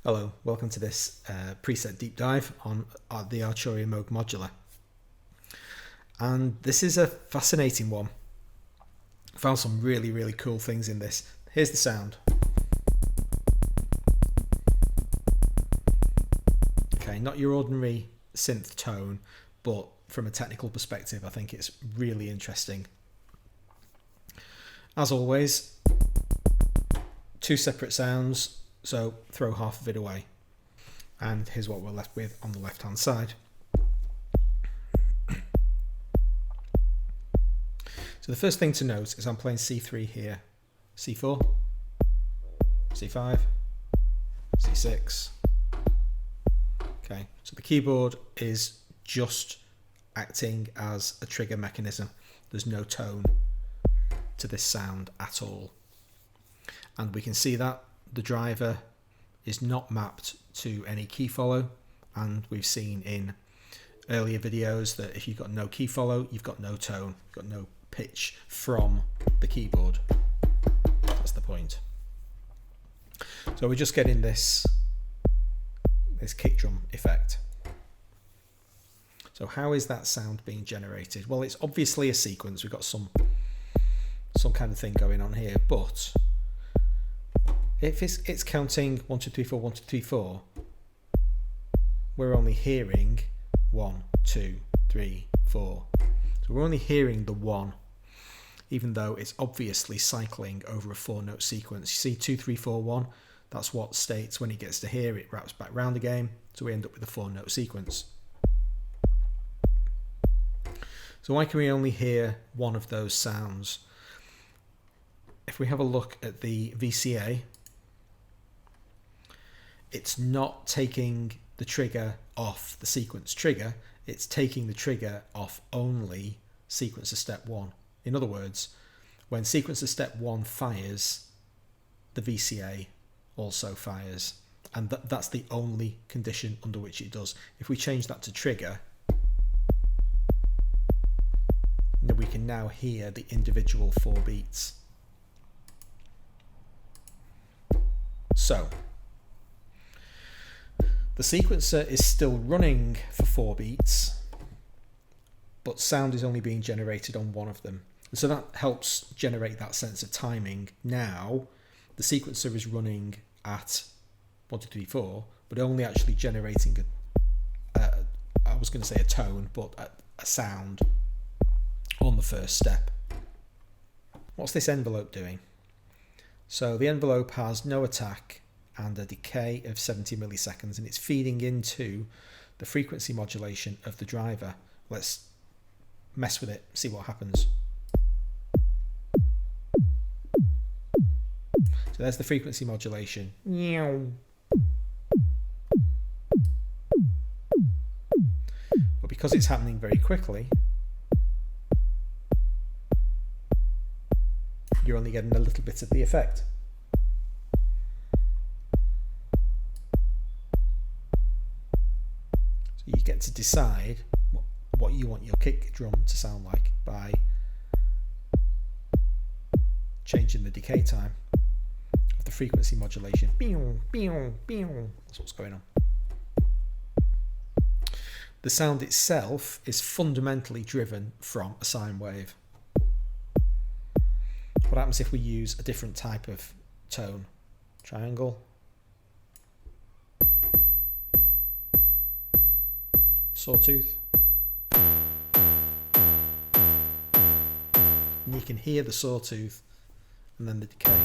Hello, welcome to this preset deep dive on the Arturia Moog Modular. And this is a fascinating one. I found some really cool things in this. Here's the sound. Okay, not your ordinary synth tone, but from a technical perspective, I think it's really interesting. As always, two separate sounds. So throw half of it away. And here's what we're left with on the left hand side. So the first thing to note is I'm playing C3 here. C4, C5, C6. Okay, so the keyboard is just acting as a trigger mechanism. There's no tone to this sound at all. And we can see that the driver is not mapped to any key follow, and we've seen in earlier videos that if you've got no key follow, you've got no tone, you've got no pitch from the keyboard. That's the point. So we're just getting this kick drum effect. So how is that sound being generated? Well, it's obviously a sequence. We've got some kind of thing going on here, but if it's counting 1, 2, 3, 4, 1, 2, 3, 4, we're only hearing 1, 2, 3, 4. So we're only hearing the 1, even though it's obviously cycling over a 4-note sequence. You see 2, 3, 4, 1, that's what states when it gets to here, it wraps back round again, so we end up with a 4-note sequence. So why can we only hear one of those sounds? If we have a look at the VCA, it's not taking the trigger off the sequence trigger, it's taking the trigger off only sequencer step 1. In other words, when sequencer step 1 fires, the VCA also fires, and that's the only condition under which it does. If we change that to trigger, then we can now hear the individual 4 beats. So the sequencer is still running for 4 beats, but sound is only being generated on one of them. And so that helps generate that sense of timing. Now, the sequencer is running at 1, 2, 3, 4, but only actually generating I was going to say a tone, but a sound on the first step. What's this envelope doing? So the envelope has no attack and a decay of 70 milliseconds, and it's feeding into the frequency modulation of the driver. Let's mess with it, see what happens. So there's the frequency modulation. But because it's happening very quickly, you're only getting a little bit of the effect. So you get to decide what you want your kick drum to sound like by changing the decay time of the frequency modulation. That's what's going on. The sound itself is fundamentally driven from a sine wave. What happens if we use a different type of tone? Triangle, sawtooth. And you can hear the sawtooth and then the decay.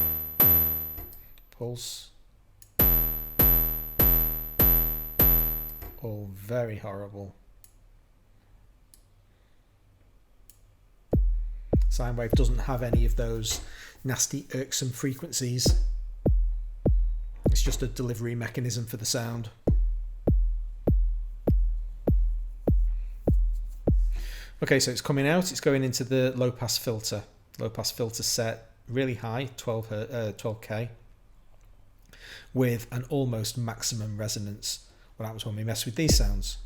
Pulse. All very horrible. Sine wave doesn't have any of those nasty, irksome frequencies. It's just a delivery mechanism for the sound. Okay, so it's coming out, it's going into the low pass filter. Low pass filter set really high, 12K, with an almost maximum resonance. What happens when we mess with these sounds?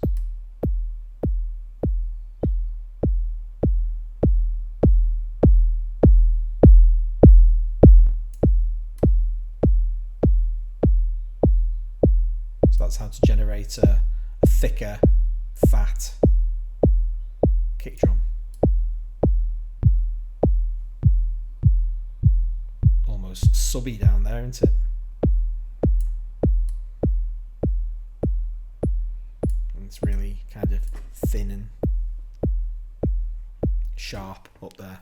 that's how to generate a thicker, fat kick drum. Almost subby down there, isn't it? And it's really kind of thin and sharp up there.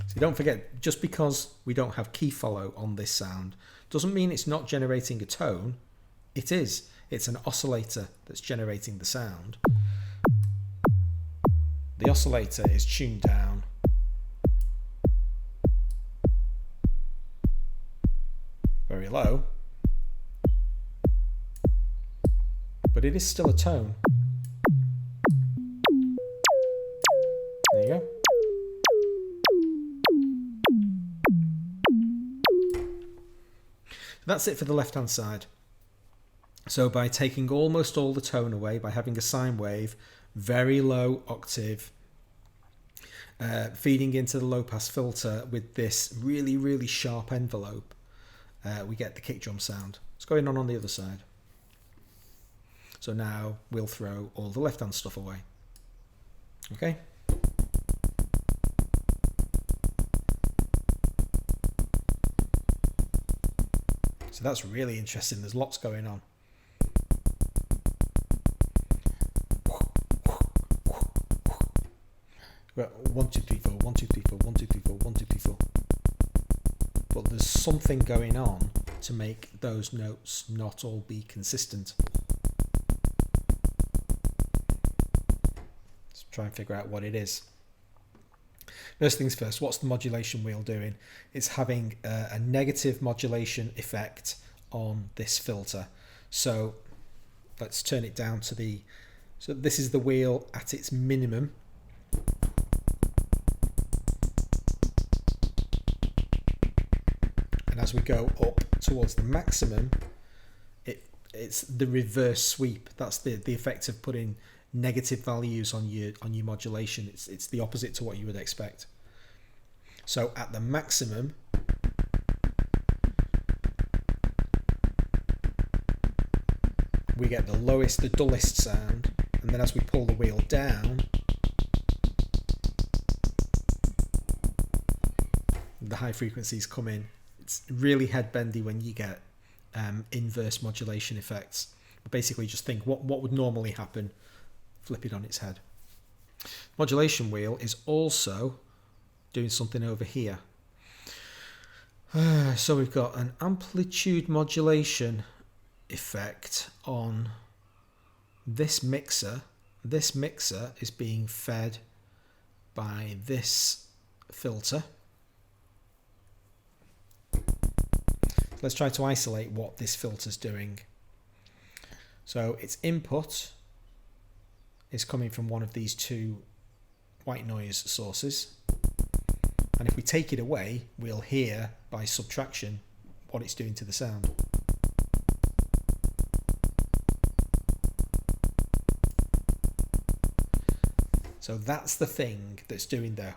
So don't forget, just because we don't have key follow on this sound doesn't mean it's not generating a tone. It is. It's an oscillator that's generating the sound. The oscillator is tuned down very low, but it is still a tone. There you go. That's it for the left hand side. So by taking almost all the tone away, by having a sine wave, very low octave, feeding into the low pass filter with this really, really sharp envelope, we get the kick drum sound. What's going on the other side? So now we'll throw all the left hand stuff away. Okay? So that's really interesting. There's lots going on. We've got 1, 2, 3, 4, 1, 2, 3, 4, 1, 2, 3, 4, 1, 2, 3, 4. But there's something going on to make those notes not all be consistent. Let's try and figure out what it is. First things first, what's the modulation wheel doing? It's having a negative modulation effect on this filter. So let's turn it down to the, so this is the wheel at its minimum. And as we go up towards the maximum, it's the reverse sweep. That's the effect of putting negative values on your modulation. It's the opposite to what you would expect. So at the maximum, we get the lowest, the dullest sound, and then as we pull the wheel down, the high frequencies come in. It's really headbendy when you get inverse modulation effects. Basically just think what would normally happen, flip it on its head. Modulation wheel is also doing something over here. So we've got an amplitude modulation effect on this mixer. This mixer is being fed by this filter. Let's try to isolate what this filter's doing. So its input is coming from one of these two white noise sources. And if we take it away, we'll hear by subtraction what it's doing to the sound. So that's the thing that's doing the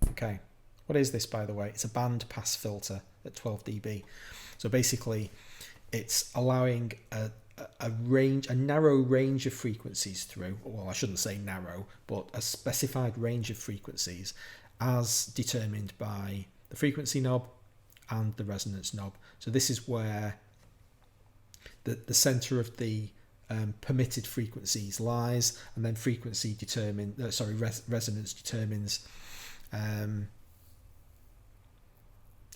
okay. What is this, by the way? It's a band pass filter at 12 dB. So basically, it's allowing a narrow range of frequencies through. Well, I shouldn't say narrow, but a specified range of frequencies as determined by the frequency knob and the resonance knob. So this is where the center of the permitted frequencies lies, and then resonance determines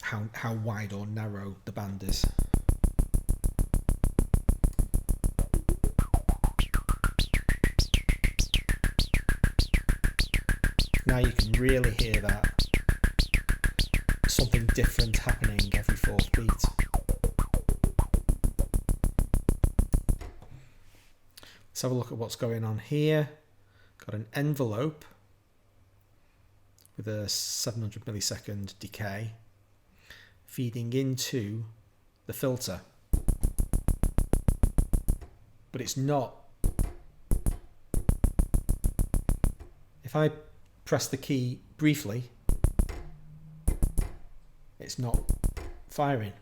how wide or narrow the band is. Now you can really hear that. Something different happening every fourth beat. Let's have a look at what's going on here. Got an envelope with a 700 millisecond decay feeding into the filter. but it's not. If I press the key briefly, it's not firing.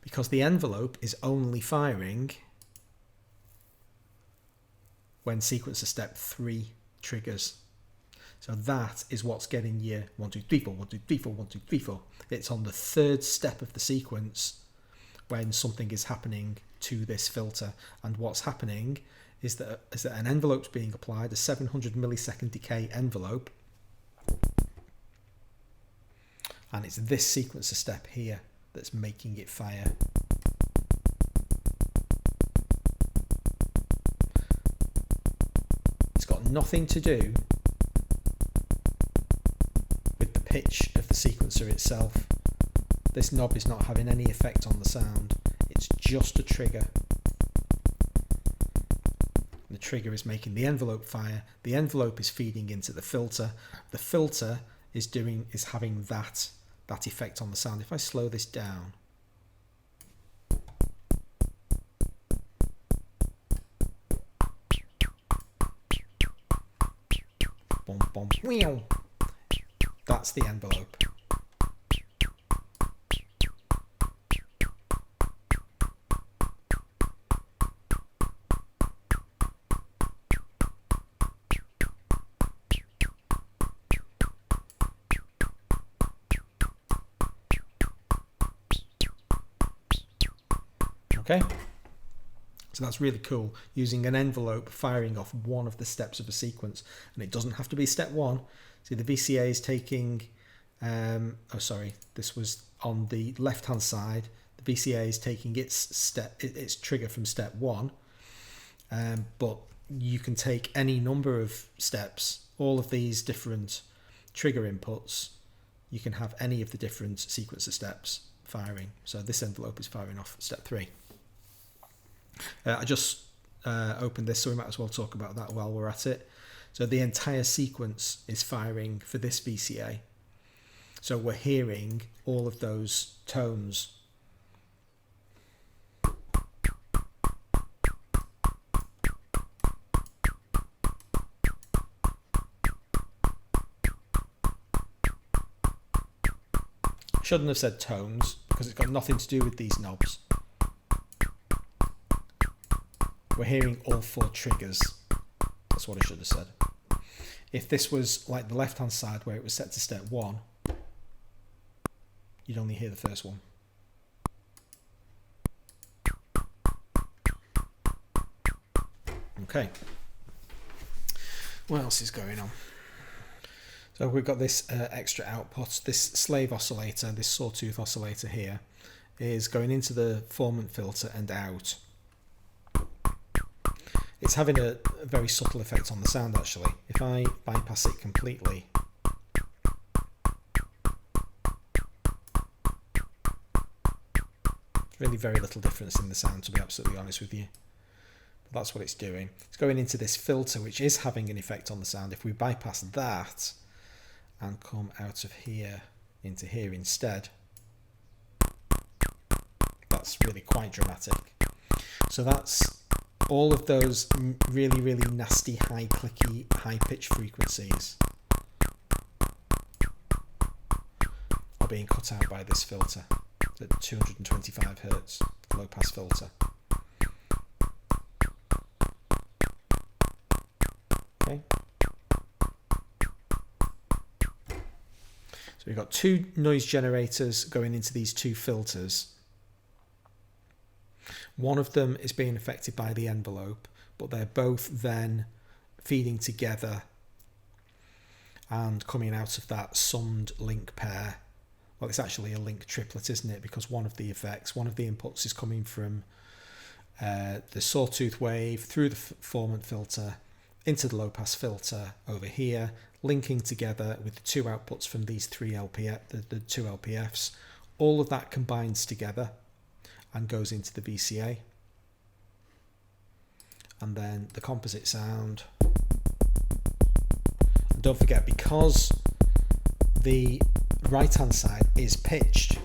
Because the envelope is only firing when sequencer step 3 triggers. So that is what's getting you 1, 2, 3, 4, 1, 2, 3, 4, 1, 2, 3, 4. It's on the 3rd step of the sequence when something is happening to this filter. And what's happening is that an envelope's being applied, a 700 millisecond decay envelope. And it's this sequencer step here that's making it fire. It's got nothing to do with the pitch of the sequencer itself. This knob is not having any effect on the sound. It's just a trigger. The trigger is making the envelope fire. The envelope is feeding into the filter. The filter is having that effect on the sound. If I slow this down, boom, boom, wheel. That's the envelope. Okay, so that's really cool, using an envelope firing off one of the steps of a sequence, and it doesn't have to be step 1. See, the VCA is taking, this was on the left hand side. The VCA is taking its trigger from step 1, but you can take any number of steps, all of these different trigger inputs. You can have any of the different sequencer steps firing. So this envelope is firing off step 3. I just opened this, so we might as well talk about that while we're at it. So the entire sequence is firing for this VCA. So we're hearing all of those tones. Shouldn't have said tones, because it's got nothing to do with these knobs. We're hearing all 4 triggers. That's what I should have said. If this was like the left hand side where it was set to step 1, you'd only hear the first one. Okay. What else is going on? So we've got this extra output. This slave oscillator, this sawtooth oscillator here, is going into the formant filter and out. It's having a very subtle effect on the sound actually. If I bypass it completely, really very little difference in the sound, to be absolutely honest with you. But that's what it's doing. It's going into this filter which is having an effect on the sound. If we bypass that and come out of here into here instead, that's really quite dramatic. So that's all of those really, really nasty, high clicky, high pitch frequencies are being cut out by this filter, the 225 Hertz low pass filter. Okay. So we've got 2 noise generators going into these 2 filters. One of them is being affected by the envelope, but they're both then feeding together and coming out of that summed link pair. Well, it's actually a link triplet, isn't it? Because one of the effects, one of the inputs is coming from the sawtooth wave through the formant filter into the low pass filter over here, linking together with the 2 outputs from these 3 LPF, the 2 LPFs. All of that combines together and goes into the VCA, and then the composite sound. And don't forget, because the right hand side is pitched,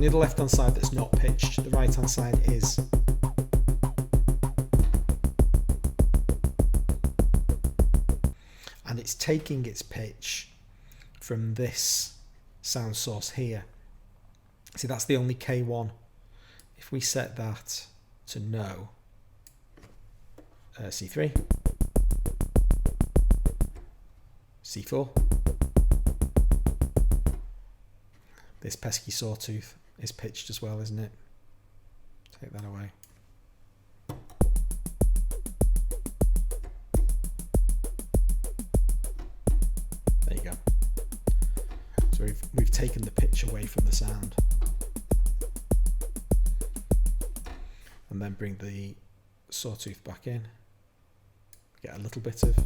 only the left hand side that's not pitched, the right hand side is. And it's taking its pitch from this sound source here. See, that's the only K1. If we set that to no, C3, C4, this pesky sawtooth is pitched as well, isn't it? Take that away. There you go. So we've taken the pitch away from the sound. And then bring the sawtooth back in. Get a little bit of.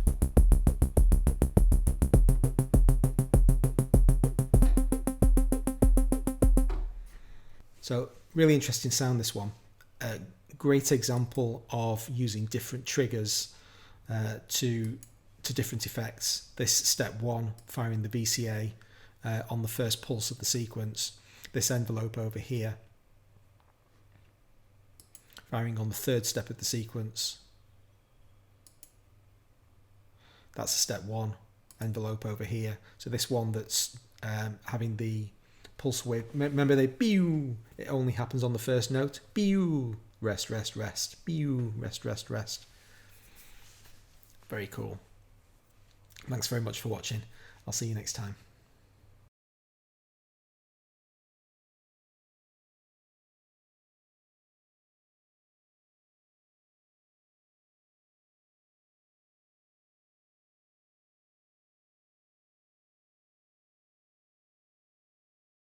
So really interesting sound, this one. A great example of using different triggers to different effects. This step 1, firing the VCA on the first pulse of the sequence. This envelope over here, firing on the third step of the sequence. That's a step 1 envelope over here. So this one that's having the pulse wave, remember they pew, it only happens on the first note. Pew, rest, rest, rest. Pew, rest, rest, rest. Very cool. Thanks very much for watching. I'll see you next time.